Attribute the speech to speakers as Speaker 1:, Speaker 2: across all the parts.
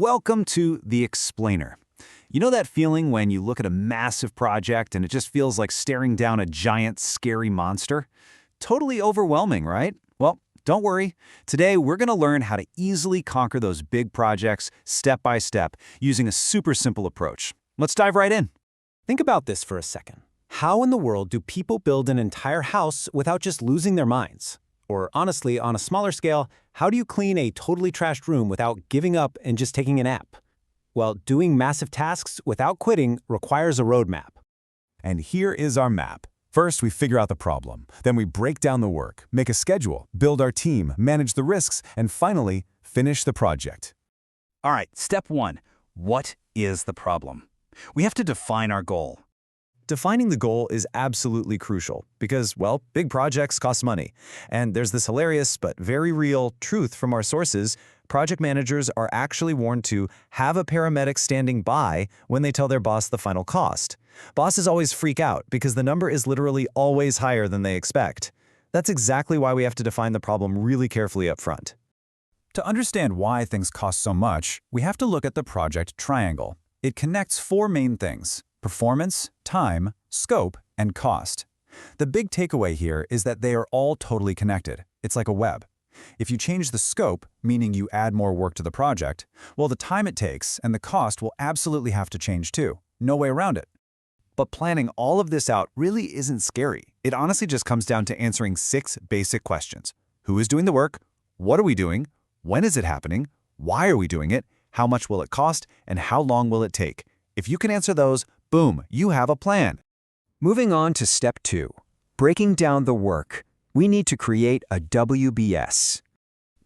Speaker 1: Welcome to The Explainer. You know that feeling when you look at a massive project and it just feels like staring down a giant, scary monster? Totally overwhelming, right? Well, don't worry. Today, we're going to learn how to easily conquer those big projects step by step using a super simple approach. Let's dive right in.
Speaker 2: Think about this for a second. How in the world do people build an entire house without just losing their minds? Or honestly, on a smaller scale, how do you clean a totally trashed room without giving up and just taking a nap? Well, doing massive tasks without quitting requires a roadmap.
Speaker 3: And here is our map. First, we figure out the problem. Then we break down the work, make a schedule, build our team, manage the risks, and finally, finish the project.
Speaker 1: All right, step one. What is the problem? We have to define our goal.
Speaker 3: Defining the goal is absolutely crucial because, well, big projects cost money. And there's this hilarious but very real truth from our sources. Project managers are actually warned to have a paramedic standing by when they tell their boss the final cost. Bosses always freak out because the number is literally always higher than they expect. That's exactly why we have to define the problem really carefully up front. To understand why things cost so much, we have to look at the project triangle. It connects four main things: performance, time, scope, and cost. The big takeaway here is that they are all totally connected. It's like a web. If you change the scope, meaning you add more work to the project, well, the time it takes and the cost will absolutely have to change too. No way around it. But planning all of this out really isn't scary. It honestly just comes down to answering 6 basic questions. Who is doing the work? What are we doing? When is it happening? Why are we doing it? How much will it cost? And how long will it take? If you can answer those, boom, you have a plan.
Speaker 4: Moving on to step 2, breaking down the work. We need to create a WBS.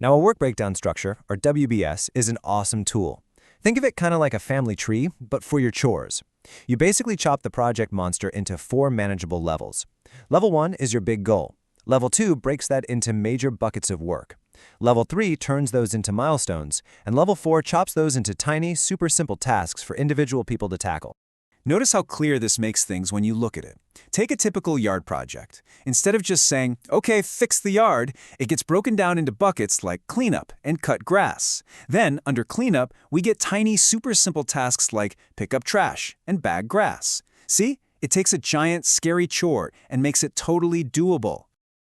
Speaker 2: Now, a work breakdown structure, or WBS, is an awesome tool. Think of it kind of like a family tree, but for your chores. You basically chop the project monster into 4 manageable levels. Level 1 is your big goal. Level 2 breaks that into major buckets of work. Level 3 turns those into milestones, and Level 4 chops those into tiny, super simple tasks for individual people to tackle.
Speaker 1: Notice how clear this makes things when you look at it. Take a typical yard project. Instead of just saying, okay, fix the yard, it gets broken down into buckets like cleanup and cut grass. Then, under cleanup, we get tiny, super simple tasks like pick up trash and bag grass. See? It takes a giant, scary chore and makes it totally doable.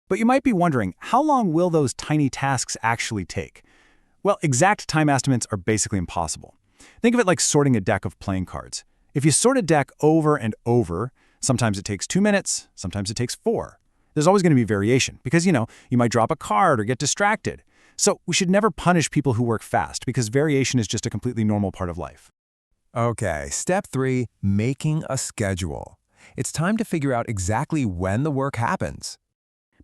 Speaker 1: But you might be wondering, how long will those tiny tasks actually take? Well, exact time estimates are basically impossible. Think of it like sorting a deck of playing cards. If you sort a deck over and over, sometimes it takes 2 minutes, sometimes it takes 4. There's always going to be variation because, you might drop a card or get distracted. So we should never punish people who work fast because variation is just a completely normal part of life.
Speaker 3: Okay, step 3, making a schedule. It's time to figure out exactly when the work happens.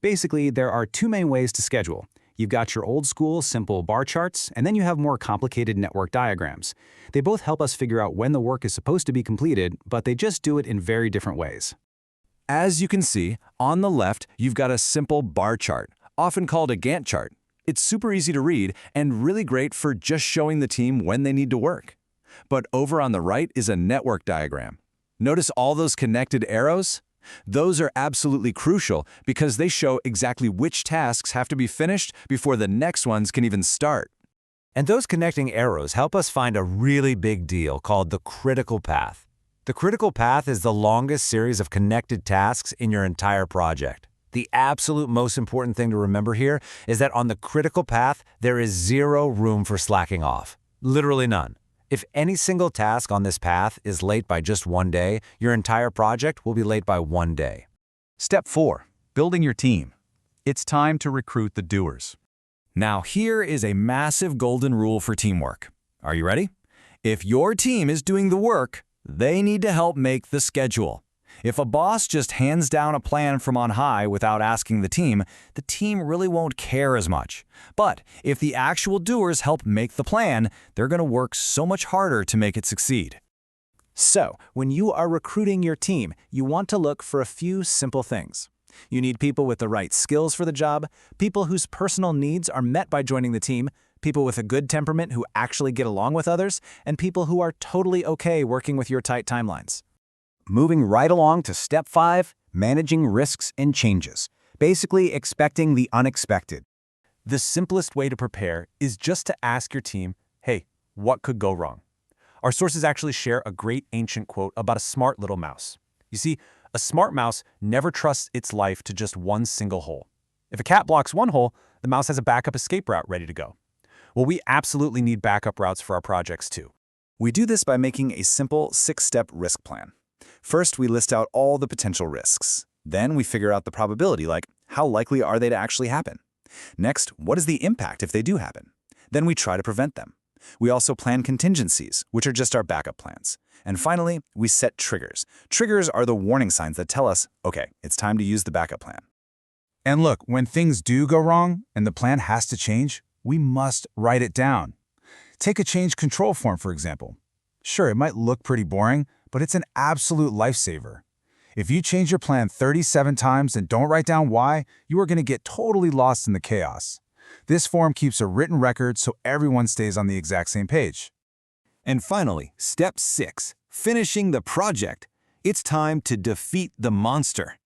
Speaker 1: Basically, there are 2 main ways to schedule. You've got your old school simple bar charts, and then you have more complicated network diagrams. They both help us figure out when the work is supposed to be completed, but they just do it in very different ways.
Speaker 3: As you can see, on the left, you've got a simple bar chart, often called a Gantt chart. It's super easy to read and really great for just showing the team when they need to work. But over on the right is a network diagram. Notice all those connected arrows? Those are absolutely crucial because they show exactly which tasks have to be finished before the next ones can even start.
Speaker 4: And those connecting arrows help us find a really big deal called the critical path. The critical path is the longest series of connected tasks in your entire project. The absolute most important thing to remember here is that on the critical path, there is 0 room for slacking off. Literally none. If any single task on this path is late by just 1 day, your entire project will be late by 1 day.
Speaker 1: Step 4, building your team. It's time to recruit the doers. Now, here is a massive golden rule for teamwork. Are you ready? If your team is doing the work, they need to help make the schedule. If a boss just hands down a plan from on high without asking the team really won't care as much. But if the actual doers help make the plan, they're going to work so much harder to make it succeed.
Speaker 2: So, when you are recruiting your team, you want to look for a few simple things. You need people with the right skills for the job, people whose personal needs are met by joining the team, people with a good temperament who actually get along with others, and people who are totally okay working with your tight timelines.
Speaker 4: Moving right along to step 5, managing risks and changes. Basically, expecting the unexpected.
Speaker 2: The simplest way to prepare is just to ask your team, hey,
Speaker 1: what could go wrong. Our sources actually share a great ancient quote about a smart little mouse. You see, a smart mouse never trusts its life to just one single hole. If a cat blocks one hole, the mouse has a backup escape route ready to go. Well, we absolutely need backup routes for our projects too.
Speaker 3: We do this by making a simple 6-step risk plan. First, we list out all the potential risks. Then we figure out the probability, like how likely are they to actually happen. Next, what is the impact if they do happen? Then we try to prevent them. We also plan contingencies, which are just our backup plans. And finally, we set triggers. Triggers are the warning signs that tell us, okay, it's time to use the backup plan.
Speaker 1: And look, when things do go wrong and the plan has to change, we must write it down. Take a change control form, for example. Sure, it might look pretty boring, but it's an absolute lifesaver. If you change your plan 37 times and don't write down why, you are going to get totally lost in the chaos. This form keeps a written record so everyone stays on the exact same page.
Speaker 5: And finally, step 6, finishing the project. It's time to defeat the monster.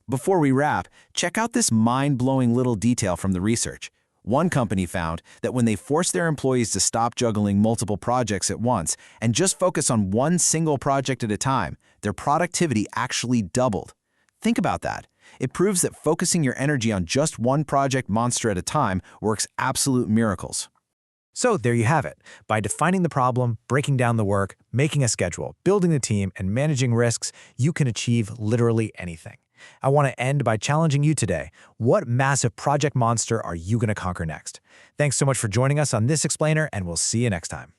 Speaker 5: Before we wrap, check out this mind-blowing little detail from the research. One company found that when they forced their employees to stop juggling multiple projects at once and just focus on one single project at a time, their productivity actually doubled. Think about that. It proves that focusing your energy on just one project monster at a time works absolute miracles.
Speaker 2: So there you have it. By defining the problem, breaking down the work, making a schedule, building the team, and managing risks, you can achieve literally anything. I want to end by challenging you today. What massive project monster are you going to conquer next? Thanks so much for joining us on this Explainer, and we'll see you next time.